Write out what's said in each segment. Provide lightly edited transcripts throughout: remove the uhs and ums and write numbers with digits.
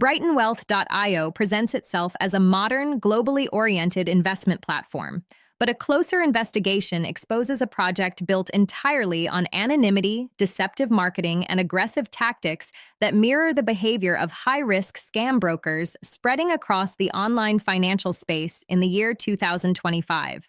BrightonWealth.io presents itself as a modern, globally oriented investment platform, but a closer investigation exposes a project built entirely on anonymity, deceptive marketing, and aggressive tactics that mirror the behavior of high-risk scam brokers spreading across the online financial space in the year 2025.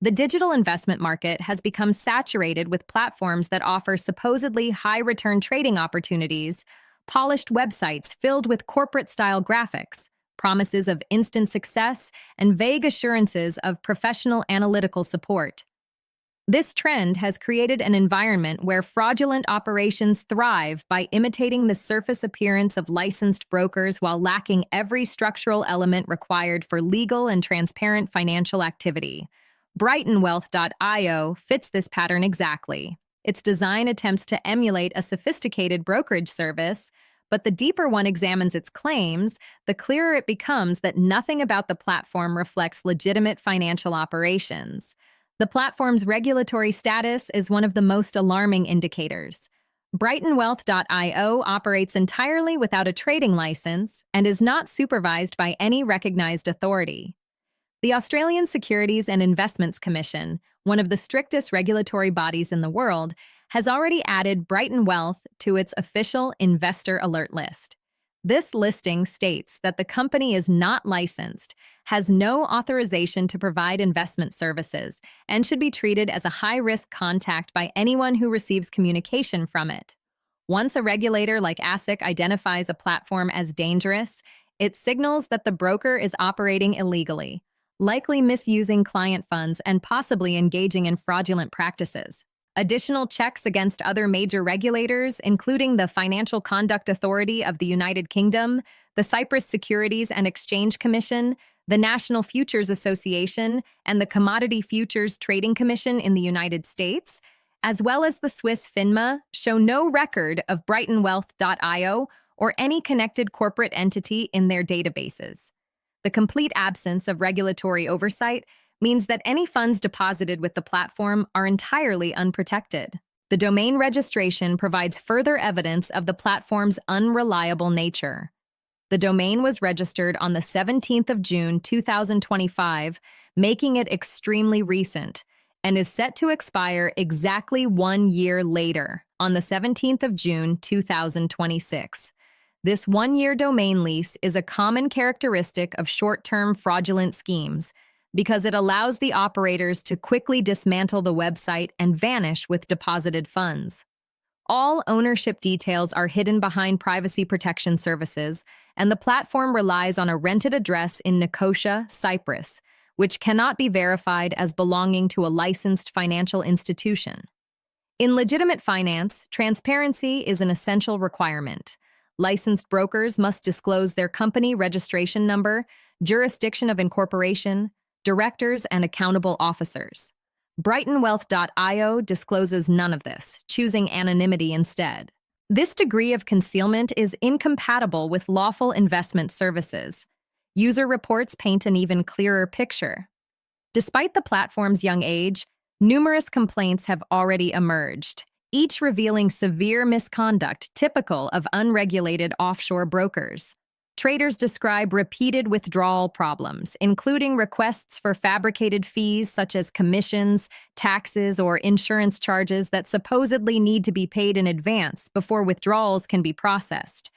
The digital investment market has become saturated with platforms that offer supposedly high-return trading opportunities, polished websites filled with corporate-style graphics, promises of instant success, and vague assurances of professional analytical support. This trend has created an environment where fraudulent operations thrive by imitating the surface appearance of licensed brokers while lacking every structural element required for legal and transparent financial activity. BrightonWealth.io fits this pattern exactly. Its design attempts to emulate a sophisticated brokerage service, but the deeper one examines its claims, the clearer it becomes that nothing about the platform reflects legitimate financial operations. The platform's regulatory status is one of the most alarming indicators. BrightonWealth.io operates entirely without a trading license and is not supervised by any recognized authority. The Australian Securities and Investments Commission, one of the strictest regulatory bodies in the world, has already added Brighton Wealth to its official investor alert list. This listing states that the company is not licensed, has no authorization to provide investment services, and should be treated as a high-risk contact by anyone who receives communication from it. Once a regulator like ASIC identifies a platform as dangerous, it signals that the broker is operating illegally, likely misusing client funds and possibly engaging in fraudulent practices. Additional checks against other major regulators, including the Financial Conduct Authority of the United Kingdom, the Cyprus Securities and Exchange Commission, the National Futures Association, and the Commodity Futures Trading Commission in the United States, as well as the Swiss FINMA, show no record of BrightonWealth.io or any connected corporate entity in their databases. The complete absence of regulatory oversight means that any funds deposited with the platform are entirely unprotected. The domain registration provides further evidence of the platform's unreliable nature. The domain was registered on the 17th of June 2025, making it extremely recent, and is set to expire exactly 1 year later, on the 17th of June 2026. This one-year domain lease is a common characteristic of short-term fraudulent schemes, because it allows the operators to quickly dismantle the website and vanish with deposited funds. All ownership details are hidden behind privacy protection services, and the platform relies on a rented address in Nicosia, Cyprus, which cannot be verified as belonging to a licensed financial institution. In legitimate finance, transparency is an essential requirement. Licensed brokers must disclose their company registration number, jurisdiction of incorporation, directors, and accountable officers. BrightonWealth.io discloses none of this, choosing anonymity instead. This degree of concealment is incompatible with lawful investment services. User reports paint an even clearer picture. Despite the platform's young age, numerous complaints have already emerged, each revealing severe misconduct typical of unregulated offshore brokers. Traders describe repeated withdrawal problems, including requests for fabricated fees such as commissions, taxes, or insurance charges that supposedly need to be paid in advance before withdrawals can be processed.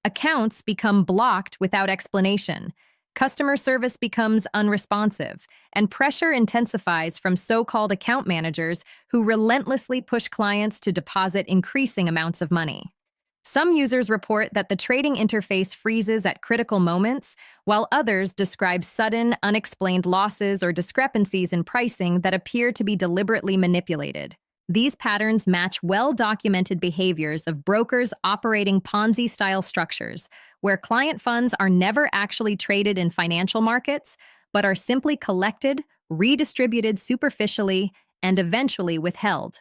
Accounts become blocked without explanation. Customer service becomes unresponsive, and pressure intensifies from so-called account managers who relentlessly push clients to deposit increasing amounts of money. Some users report that the trading interface freezes at critical moments, while others describe sudden, unexplained losses or discrepancies in pricing that appear to be deliberately manipulated. These patterns match well-documented behaviors of brokers operating Ponzi-style structures, where client funds are never actually traded in financial markets, but are simply collected, redistributed superficially, and eventually withheld.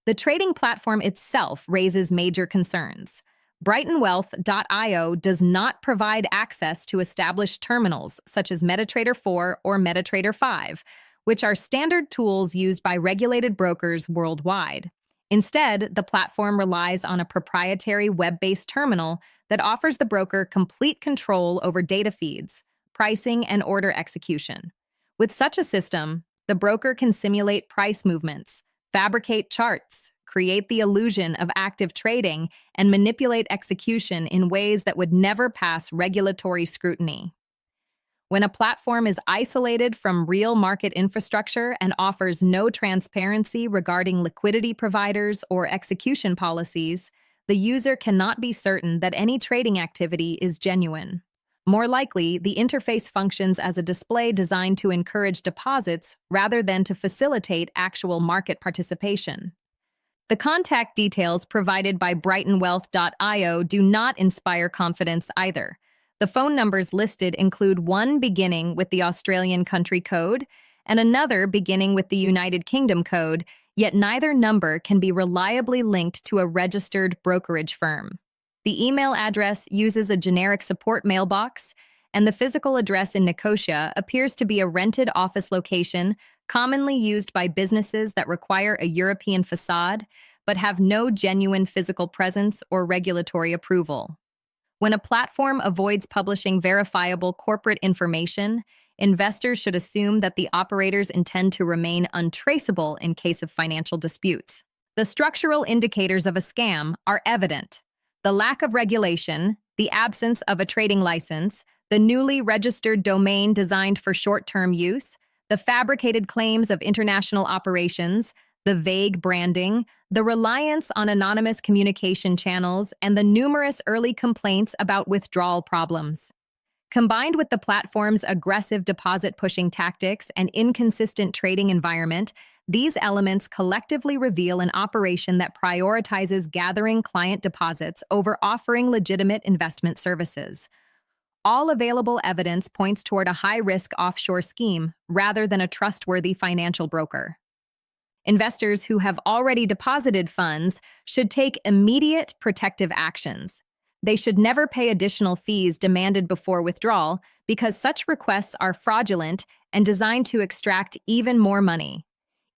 The trading platform itself raises major concerns. BrightonWealth.io does not provide access to established terminals such as MetaTrader 4 or MetaTrader 5, which are standard tools used by regulated brokers worldwide. Instead, the platform relies on a proprietary web-based terminal that offers the broker complete control over data feeds, pricing, and order execution. With such a system, the broker can simulate price movements, fabricate charts, create the illusion of active trading, and manipulate execution in ways that would never pass regulatory scrutiny. When a platform is isolated from real market infrastructure and offers no transparency regarding liquidity providers or execution policies, the user cannot be certain that any trading activity is genuine. More likely, the interface functions as a display designed to encourage deposits rather than to facilitate actual market participation. The contact details provided by brightonwealth.io do not inspire confidence either. The phone numbers listed include one beginning with the Australian country code and another beginning with the United Kingdom code, yet neither number can be reliably linked to a registered brokerage firm. The email address uses a generic support mailbox, and the physical address in Nicosia appears to be a rented office location commonly used by businesses that require a European facade but have no genuine physical presence or regulatory approval. When a platform avoids publishing verifiable corporate information, investors should assume that the operators intend to remain untraceable in case of financial disputes. The structural indicators of a scam are evident. The lack of regulation, the absence of a trading license, the newly registered domain designed for short-term use, the fabricated claims of international operations, the vague branding, the reliance on anonymous communication channels, and the numerous early complaints about withdrawal problems. Combined with the platform's aggressive deposit-pushing tactics and inconsistent trading environment, these elements collectively reveal an operation that prioritizes gathering client deposits over offering legitimate investment services. All available evidence points toward a high-risk offshore scheme rather than a trustworthy financial broker. Investors who have already deposited funds should take immediate protective actions. They should never pay additional fees demanded before withdrawal because such requests are fraudulent and designed to extract even more money.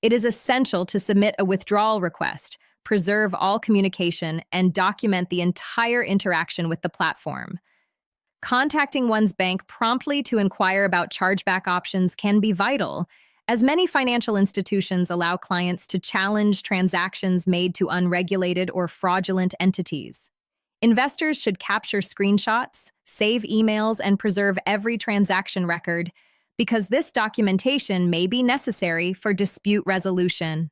It is essential to submit a withdrawal request, preserve all communication, and document the entire interaction with the platform. Contacting one's bank promptly to inquire about chargeback options can be vital, as many financial institutions allow clients to challenge transactions made to unregulated or fraudulent entities. Investors should capture screenshots, save emails, and preserve every transaction record, because this documentation may be necessary for dispute resolution.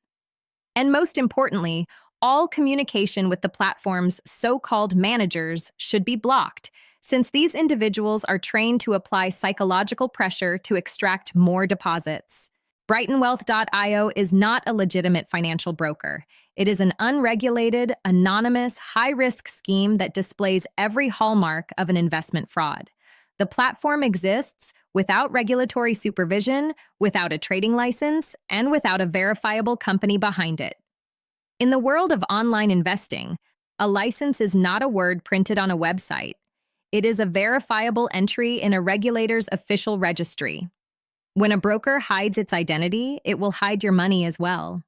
And most importantly, all communication with the platform's so-called managers should be blocked, since these individuals are trained to apply psychological pressure to extract more deposits. brightonwealth.io is not a legitimate financial broker. It is an unregulated, anonymous, high-risk scheme that displays every hallmark of an investment fraud. The platform exists without regulatory supervision, without a trading license, and without a verifiable company behind it. In the world of online investing, a license is not a word printed on a website. It is a verifiable entry in a regulator's official registry. When a broker hides its identity, it will hide your money as well.